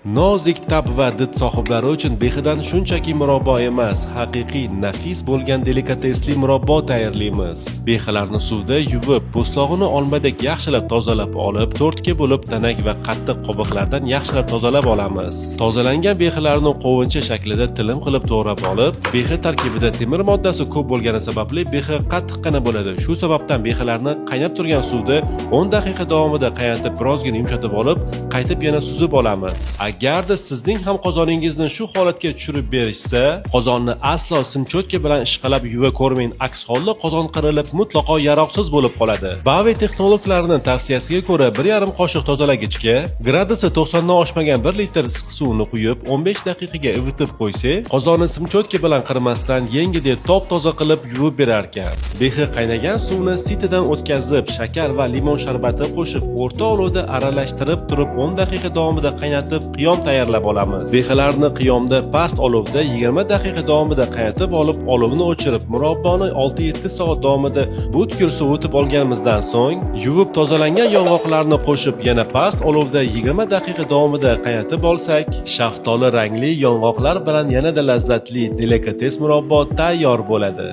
Nozik tab va did sohiblari uchun behidan shunchaki murabbo emas, haqiqiy nafis bo'lgan delikatesli murabbo tayyorlaymiz. Behilarni suvda yuvib, po'stlog'ini olmadek yaxshilab tozalab olib, to'rtga bo'lib tanak va qattiq qobiqlardan yaxshilab tozalab olamiz. Tozalangan behilarni qo'vincha shaklida tilim qilib to'g'rab olib, behi tarkibida temir moddasi ko'p bo'lgani sababli behi qattiqqina bo'ladi. Shu sababdan behilarni qaynab turgan suvda 10 daqiqa davomida qaynatib, birozgina yumshatib olib, qaytib yana suzib olamiz. Agarda sizning ham qozoningizni shu holatga tushirib berishsa, qozonni aslo simchotka bilan ishqalab yuva ko'rmang, aks holda qozon qirilib mutlaqo yaroqsiz bo'lib qoladi. Bavi texnologlarining tavsiyasiga ko'ra 1,5 qoshiq tozalagichga gradusi 90 dan oshmagan 1 litr issiq suvni quyib 15 daqiqaga ivitib qo'ysak, qozonni simchotka bilan qirmasdan yengidek top-toza qilib yuvib berar ekan. Behi qaynagan suvni sitidan o'tkazib, shakar va limon sharbati qo'shib, o'rta olovda aralashtirib turib 10 daqiqa davomida qaynatib qiyom tayyorlab olamiz. Behilarni qiyomda past olovda 20 daqiqa davomida qaynatib olib, olovni o'chirib, murabboni 6-7 soat davomida butkul sovitib olganimizdan so'ng, yuvib tozalangan yong'oqlarni qo'shib, yana past olovda 20 daqiqa davomida qaynatib olsak, shaftoli rangli yong'oqlar bilan yanada lazzatli delikates murabbo tayyor bo'ladi.